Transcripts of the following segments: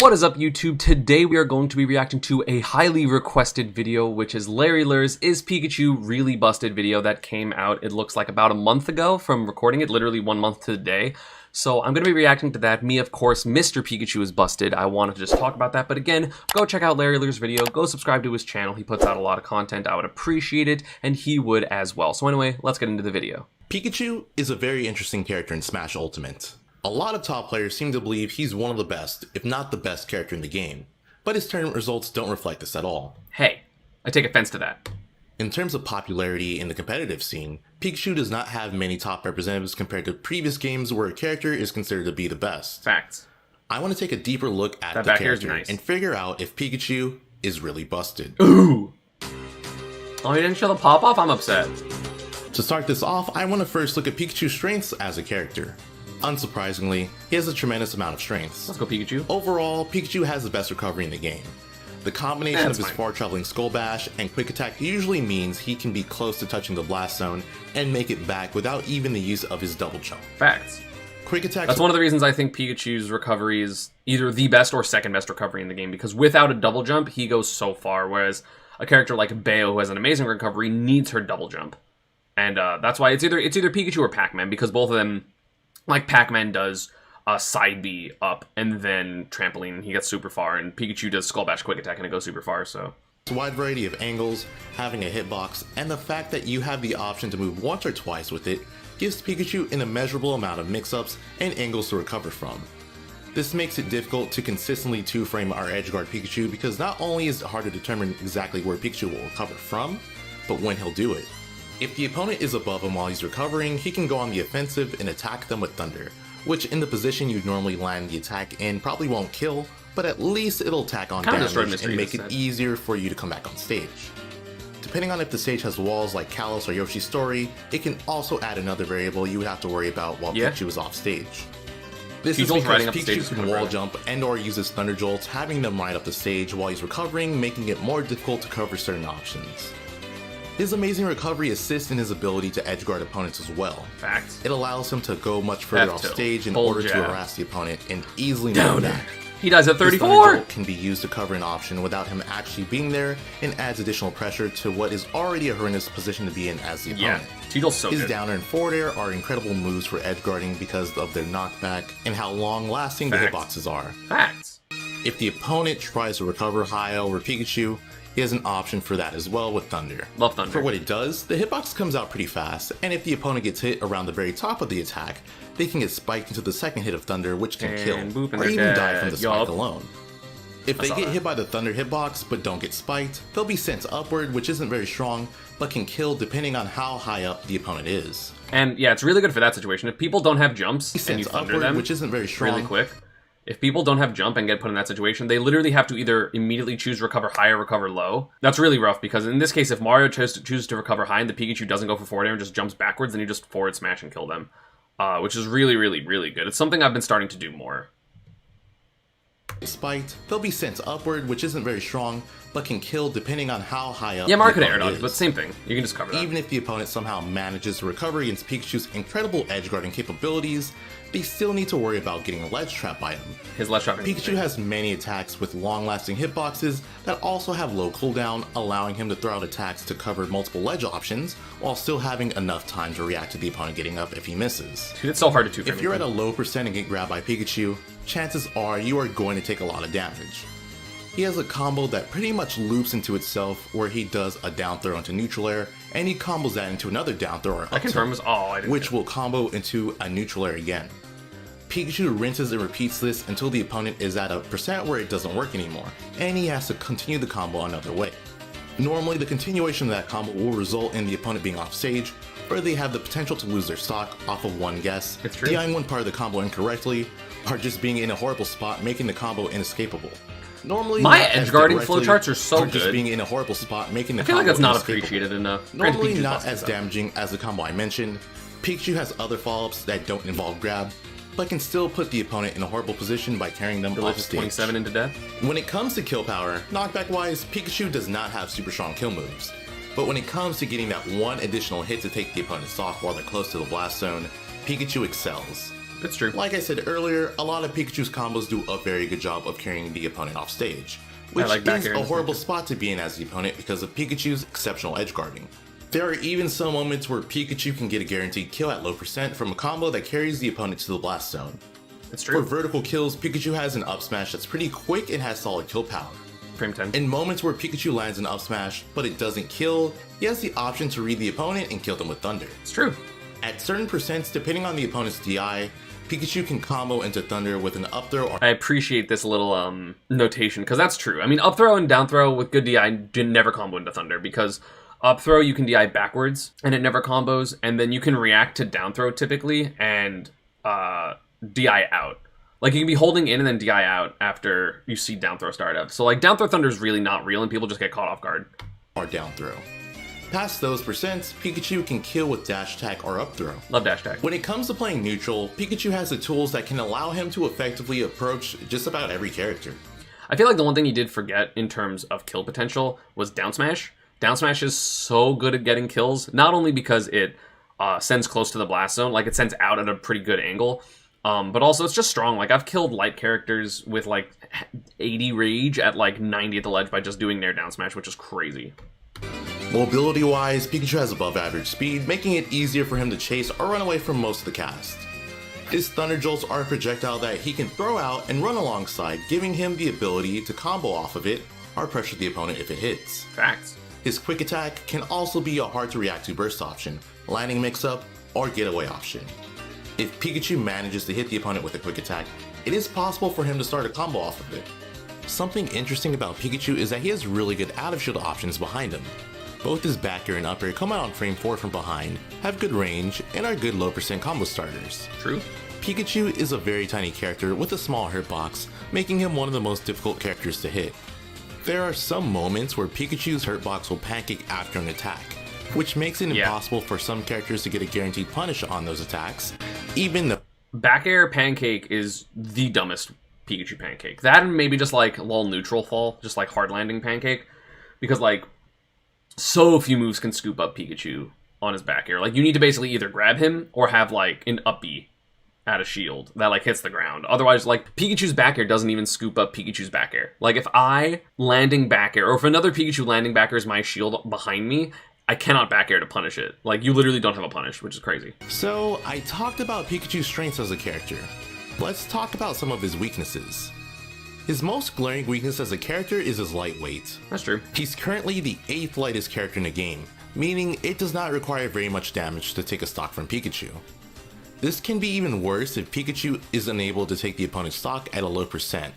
What is up, YouTube? Today we are going to be reacting to a highly requested video, which is Larry Lurr's Is Pikachu Really Busted video that came out, it looks like about a month ago from recording it, literally 1 month to the day. So I'm going to be reacting to that. Me, of course, Mr. Pikachu is busted. I wanted to just talk about that. But again, go check out Larry Lurr's video. Go subscribe to his channel. He puts out a lot of content. I would appreciate it, and he would as well. So anyway, let's get into the video. Pikachu is a very interesting character in Smash Ultimate. A lot of top players seem to believe he's one of the best, if not the best character in the game, but his tournament results don't reflect this at all. Hey, I take offense to that. In terms of popularity in the competitive scene, Pikachu does not have many top representatives compared to previous games where a character is considered to be the best. Facts. I want to take a deeper look at the character and figure out if Pikachu is really busted. Ooh! Oh, you didn't show the pop-off? I'm upset. To start this off, I want to first look at Pikachu's strengths as a character. Unsurprisingly, he has a tremendous amount of strengths. Let's go Pikachu. Overall, Pikachu has the best recovery in the game. The combination of his far-traveling Skull Bash and Quick Attack usually means he can be close to touching the Blast Zone and make it back without even the use of his double jump. Facts. Quick Attack. That's one of the reasons I think Pikachu's recovery is either the best or second best recovery in the game, because without a double jump, he goes so far, whereas a character like Bayo, who has an amazing recovery, needs her double jump. And that's why it's either Pikachu or Pac-Man, because both of them, like Pac-Man does a side B up and then trampoline, and he gets super far, and Pikachu does Skull Bash Quick Attack and it goes super far, so. It's a wide variety of angles, having a hitbox, and the fact that you have the option to move once or twice with it gives Pikachu an immeasurable amount of mix-ups and angles to recover from. This makes it difficult to consistently two-frame our edgeguard Pikachu because not only is it hard to determine exactly where Pikachu will recover from, but when he'll do it. If the opponent is above him while he's recovering, he can go on the offensive and attack them with Thunder, which in the position you'd normally land the attack in probably won't kill, but at least it'll tack on damage and make it easier for you to come back on stage. Depending on if the stage has walls like Kalos or Yoshi's Story, it can also add another variable you would have to worry about while Pikachu is off stage. This is because Pikachu can wall jump and or uses Thunder Jolts, having them ride up the stage while he's recovering, making it more difficult to cover certain options. His amazing recovery assists in his ability to edgeguard opponents as well. Facts. It allows him to go much further off stage in order to harass the opponent and easily move back. He dies at 34! His can be used to cover an option without him actually being there and adds additional pressure to what is already a horrendous position to be in as the opponent. His downer and forward air are incredible moves for edgeguarding because of their knockback and how long-lasting the hitboxes are. Facts. If the opponent tries to recover high over Pikachu, he has an option for that as well with Thunder. Love Thunder. For what it does, the hitbox comes out pretty fast, and if the opponent gets hit around the very top of the attack, they can get spiked into the second hit of Thunder, which can kill, or even die from the spike alone. If they get hit by the Thunder hitbox but don't get spiked, they'll be sent upward, which isn't very strong, but can kill depending on how high up the opponent is. And yeah, it's really good for that situation. If people don't have jumps and you Thunder them, which isn't very strong, really quick. If people don't have jump and get put in that situation, they literally have to either immediately choose recover high or recover low. That's really rough because in this case, if Mario chooses to recover high and the Pikachu doesn't go for forward air and just jumps backwards, then you just forward smash and kill them. Which is really, really, really good. It's something I've been starting to do more. Spiked, they'll be sent upward, which isn't very strong, but can kill depending on how high up Mario could air dodge, but same thing. You can just cover that. Even if the opponent somehow manages to recover against Pikachu's incredible edgeguarding capabilities, they still need to worry about getting ledge trapped by him. His ledge trapping. Pikachu has many attacks with long-lasting hitboxes that also have low cooldown, allowing him to throw out attacks to cover multiple ledge options, while still having enough time to react to the opponent getting up if he misses. Dude, it's so hard to two-frame. If you're at a low percent and get grabbed by Pikachu, chances are you are going to take a lot of damage. He has a combo that pretty much loops into itself where he does a down throw into neutral air, and he combos that into another down throw or up tilt, which will combo into a neutral air again. Pikachu rinses and repeats this until the opponent is at a percent where it doesn't work anymore, and he has to continue the combo another way. Normally, the continuation of that combo will result in the opponent being off stage, or they have the potential to lose their stock off of one guess, DIing one part of the combo incorrectly, or just being in a horrible spot making the combo inescapable. Normally, my edgeguarding flowcharts are so good. Just being in a horrible spot making the I feel combo like that's not appreciated enough. Normally not as damaging as the combo I mentioned. Pikachu has other follow-ups that don't involve grab, but can still put the opponent in a horrible position by carrying them off stage. 27 into death. When it comes to kill power, knockback-wise, Pikachu does not have super strong kill moves. But when it comes to getting that one additional hit to take the opponent's off while they're close to the blast zone, Pikachu excels. It's true. Like I said earlier, a lot of Pikachu's combos do a very good job of carrying the opponent off stage, which is a horrible spot to be in as the opponent because of Pikachu's exceptional edge guarding. There are even some moments where Pikachu can get a guaranteed kill at low percent from a combo that carries the opponent to the blast zone. It's true. For vertical kills, Pikachu has an up smash that's pretty quick and has solid kill power. Frame 10. In moments where Pikachu lands an up smash, but it doesn't kill, he has the option to read the opponent and kill them with Thunder. It's true. At certain percents, depending on the opponent's DI, Pikachu can combo into Thunder with an up throw. I appreciate this little notation, because that's true. I mean, up throw and down throw with good DI never combo into Thunder, because up throw you can DI backwards, and it never combos, and then you can react to down throw typically, and DI out. Like, you can be holding in and then DI out after you see down throw start up. So, like, down throw Thunder is really not real, and people just get caught off guard. Or down throw. Past those percents, Pikachu can kill with dash attack or up throw. Love dash attack. When it comes to playing neutral, Pikachu has the tools that can allow him to effectively approach just about every character. I feel like the one thing he did forget in terms of kill potential was down smash. Down smash is so good at getting kills, not only because it sends close to the blast zone, like it sends out at a pretty good angle, but also it's just strong. Like, I've killed light characters with like 80 rage at like 90 at the ledge by just doing their down smash, which is crazy. Mobility wise, Pikachu has above average speed, making it easier for him to chase or run away from most of the cast. His Thunder Jolts are a projectile that he can throw out and run alongside, giving him the ability to combo off of it or pressure the opponent if it hits. Facts. His Quick Attack can also be a hard to react to burst option, landing mix-up, or getaway option. If Pikachu manages to hit the opponent with a Quick Attack, it is possible for him to start a combo off of it. Something interesting about Pikachu is that he has really good out of shield options behind him. Both his back air and up air come out on frame 4 from behind, have good range, and are good low percent combo starters. True. Pikachu is a very tiny character with a small hitbox, making him one of the most difficult characters to hit. There are some moments where Pikachu's hitbox will pancake after an attack, which makes it impossible for some characters to get a guaranteed punish on those attacks, even the back air pancake is the dumbest Pikachu pancake. That and maybe just like lull neutral fall, just like hard landing pancake, because like so few moves can scoop up Pikachu on his back air. Like, you need to basically either grab him or have like an up B at a shield that like hits the ground. Otherwise, like, Pikachu's back air doesn't even scoop up Pikachu's back air. Like, if I landing back air, or if another Pikachu landing back air is my shield behind me, I cannot back air to punish it. Like, you literally don't have a punish, which is crazy. So, I talked about Pikachu's strengths as a character. Let's talk about some of his weaknesses. His most glaring weakness as a character is his lightweight. That's true. He's currently the 8th lightest character in the game, meaning it does not require very much damage to take a stock from Pikachu. This can be even worse if Pikachu is unable to take the opponent's stock at a low percent,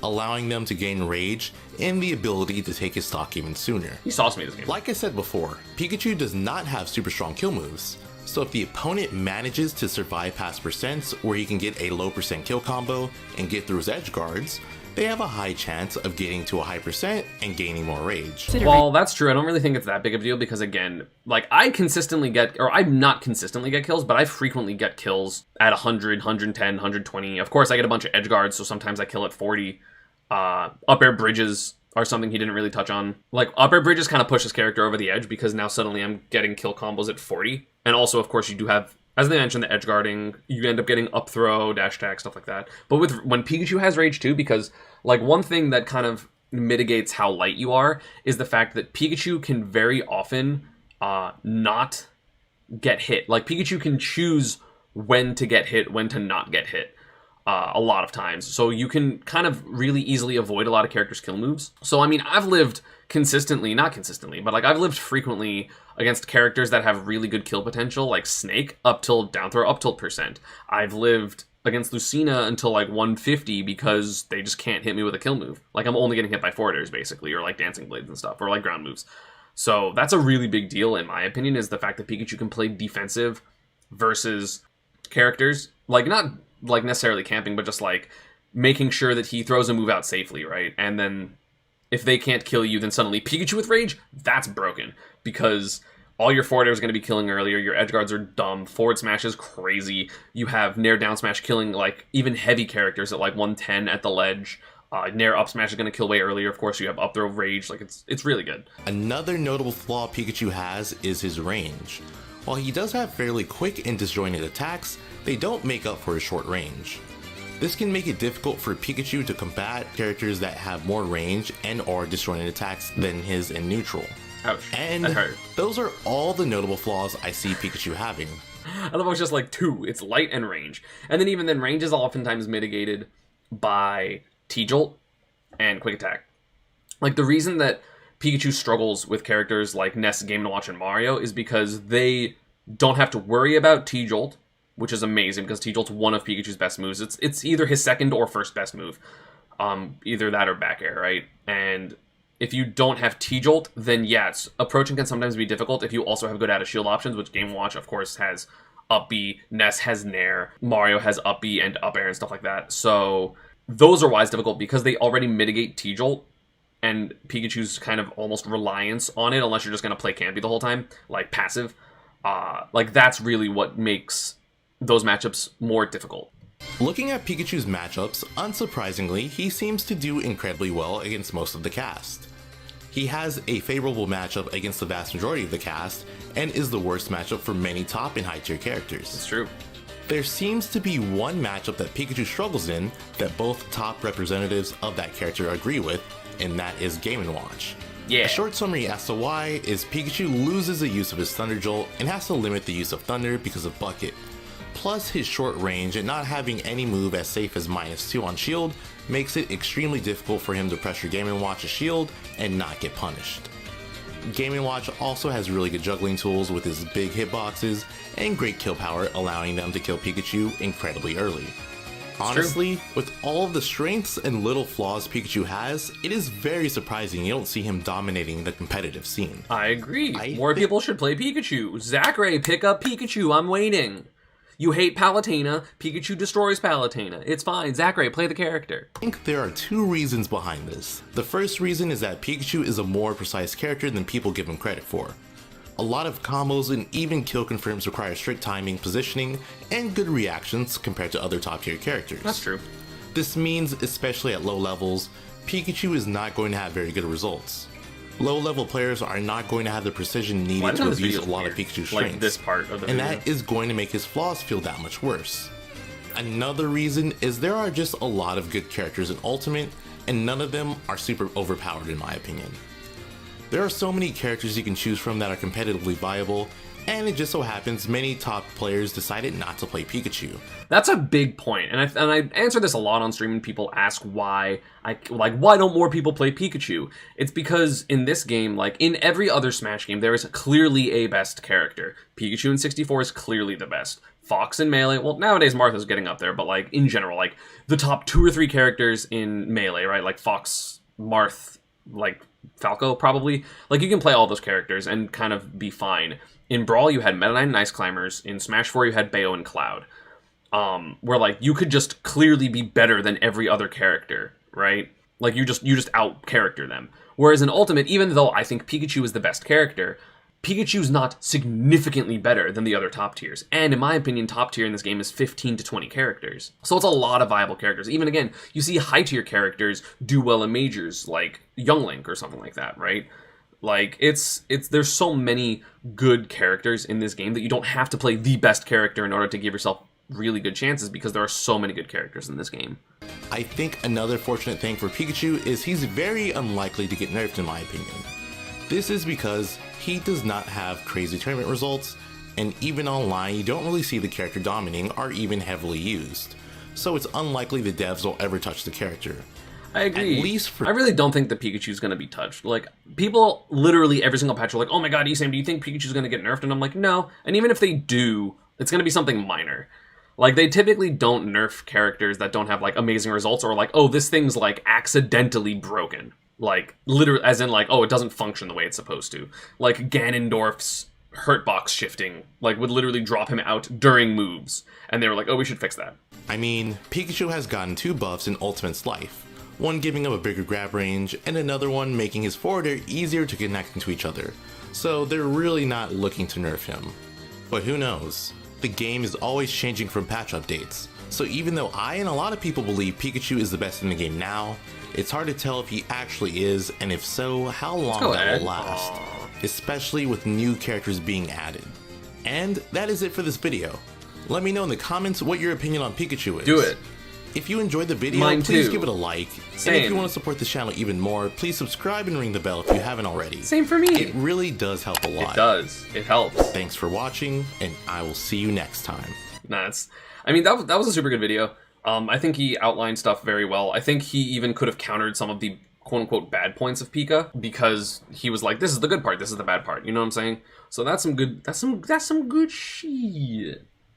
allowing them to gain rage and the ability to take his stock even sooner. He sauced me this game. Like I said before, Pikachu does not have super strong kill moves, so if the opponent manages to survive past percents where he can get a low percent kill combo and get through his edge guards, they have a high chance of getting to a high percent and gaining more rage. Well, that's true. I don't really think it's that big of a deal because, again, like, I consistently get, or I not consistently get kills, but I frequently get kills at 100, 110, 120. Of course, I get a bunch of edge guards, so sometimes I kill at 40. Up air bridges are something he didn't really touch on. Like, up air bridges kind of push his character over the edge because now suddenly I'm getting kill combos at 40. And also, of course, you do have, as they mentioned, the edge guarding. You end up getting up throw, dash attack, stuff like that. But when Pikachu has rage too, because like one thing that kind of mitigates how light you are is the fact that Pikachu can very often not get hit. Like, Pikachu can choose when to get hit, when to not get hit. A lot of times. So you can kind of really easily avoid a lot of characters' kill moves. So, I mean, I've lived consistently, not consistently, but like I've lived frequently against characters that have really good kill potential, like Snake, up till down throw, up tilt percent. I've lived against Lucina until like 150 because they just can't hit me with a kill move. Like, I'm only getting hit by forwarders, basically, or like dancing blades and stuff, or like ground moves. So that's a really big deal, in my opinion, is the fact that Pikachu can play defensive versus characters, like not like necessarily camping, but just like making sure that he throws a move out safely, right? And then if they can't kill you, then suddenly Pikachu with rage, that's broken because all your forward air is going to be killing earlier. Your edge guards are dumb. Forward smash is crazy. You have Nair down smash killing like even heavy characters at like 110 at the ledge. Nair up smash is going to kill way earlier. Of course, you have up throw rage. Like, it's really good. Another notable flaw Pikachu has is his range. While he does have fairly quick and disjointed attacks, they don't make up for his short range. This can make it difficult for Pikachu to combat characters that have more range and or disjointed attacks than his in neutral. Ouch. And That hurt. those are all the notable flaws I see Pikachu having. I thought it was just like 2. It's light and range. And then even then, range is oftentimes mitigated by T-Jolt and Quick Attack. Like, the reason that Pikachu struggles with characters like Ness, Game & Watch, and Mario is because they don't have to worry about T-Jolt, which is amazing because T-Jolt's one of Pikachu's best moves. It's either his second or first best move. Either that or back air, right? And if you don't have T-Jolt, then yes, approaching can sometimes be difficult if you also have good out-of-shield options, which Game & Watch, of course, has up B, Ness has Nair, Mario has up B and up air and stuff like that. So those are why it's difficult because they already mitigate T-Jolt and Pikachu's kind of almost reliance on it, unless you're just going to play Campy the whole time, like passive. Like, that's really what makes those matchups more difficult. Looking at Pikachu's matchups, unsurprisingly, he seems to do incredibly well against most of the cast. He has a favorable matchup against the vast majority of the cast, and is the worst matchup for many top and high tier characters. It's true. There seems to be one matchup that Pikachu struggles in that both top representatives of that character agree with, and that is Game & Watch. Yeah. A short summary as to why is Pikachu loses the use of his Thunder Jolt and has to limit the use of Thunder because of Bucket. Plus, his short range and not having any move as safe as -2 on shield makes it extremely difficult for him to pressure Game & Watch's shield and not get punished. Game & Watch also has really good juggling tools with his big hitboxes and great kill power, allowing them to kill Pikachu incredibly early. Honestly, with all of the strengths and little flaws Pikachu has, it is very surprising you don't see him dominating the competitive scene. I agree. More people should play Pikachu. Zachary, pick up Pikachu. I'm waiting. You hate Palutena. Pikachu destroys Palutena. It's fine. Zachary, play the character. I think there are 2 reasons behind this. The first reason is that Pikachu is a more precise character than people give him credit for. A lot of combos and even kill confirms require strict timing, positioning, and good reactions compared to other top tier characters. That's true. This means, especially at low levels, Pikachu is not going to have very good results. Low level players are not going to have the precision needed to abuse a lot of Pikachu's strengths, like this part of the and video. that is going to make his flaws feel that much worse. Another reason is there are just a lot of good characters in Ultimate, and none of them are super overpowered in my opinion. There are so many characters you can choose from that are competitively viable, and it just so happens many top players decided not to play Pikachu. That's a big point, and I answer this a lot on stream, and people ask why why don't more people play Pikachu? It's because in this game, like in every other Smash game, there is clearly a best character. Pikachu in 64 is clearly the best. Fox in Melee, well, nowadays Martha's getting up there, but like in general, like the top 2 or 3 characters in Melee, right? Like Fox, Marth, like Falco probably. Like you can play all those characters and kind of be fine. In Brawl, you had Meta Knight and Ice Climbers. In Smash 4, you had Bayo and Cloud. Where like you could just clearly be better than every other character, right? Like you just out character them. Whereas in Ultimate, even though I think Pikachu is the best character, Pikachu's not significantly better than the other top tiers. And in my opinion, top tier in this game is 15 to 20 characters. So it's a lot of viable characters. Even again, you see high tier characters do well in majors, like Young Link or something like that, right? Like, there's so many good characters in this game that you don't have to play the best character in order to give yourself really good chances because there are so many good characters in this game. I think another fortunate thing for Pikachu is he's very unlikely to get nerfed in my opinion. This is because he does not have crazy tournament results, and even online you don't really see the character dominating or even heavily used. So it's unlikely the devs will ever touch the character. I agree. At least for... I really don't think that Pikachu's going to be touched. Like, people literally every single patch are like, oh my god, ESAM, do you think Pikachu's going to get nerfed? And I'm like, no. And even if they do, it's going to be something minor. Like, they typically don't nerf characters that don't have, like, amazing results or, like, oh, this thing's, like, accidentally broken. Like, literally, as in, like, oh, it doesn't function the way it's supposed to. Like, Ganondorf's hurtbox shifting, like, would literally drop him out during moves. And they were like, oh, we should fix that. I mean, Pikachu has gotten 2 buffs in Ultimate's life. One giving him a bigger grab range, and another one making his forward air easier to connect into each other. So they're really not looking to nerf him. But who knows? The game is always changing from patch updates. So even though I and a lot of people believe Pikachu is the best in the game now, it's hard to tell if he actually is, and if so, how long that will last. Especially with new characters being added. And that is it for this video. Let me know in the comments what your opinion on Pikachu is. Do it. If you enjoyed the video, Mine please too. give it a like. Same. And if you want to support this channel even more, please subscribe and ring the bell if you haven't already. Same for me. It really does help a lot. It does. It helps. Thanks for watching, and I will see you next time. I mean, that was a super good video. I think he outlined stuff very well. I think he even could have countered some of the quote-unquote bad points of Pika, because he was like, this is the good part, this is the bad part. You know what I'm saying? So that's some good shit.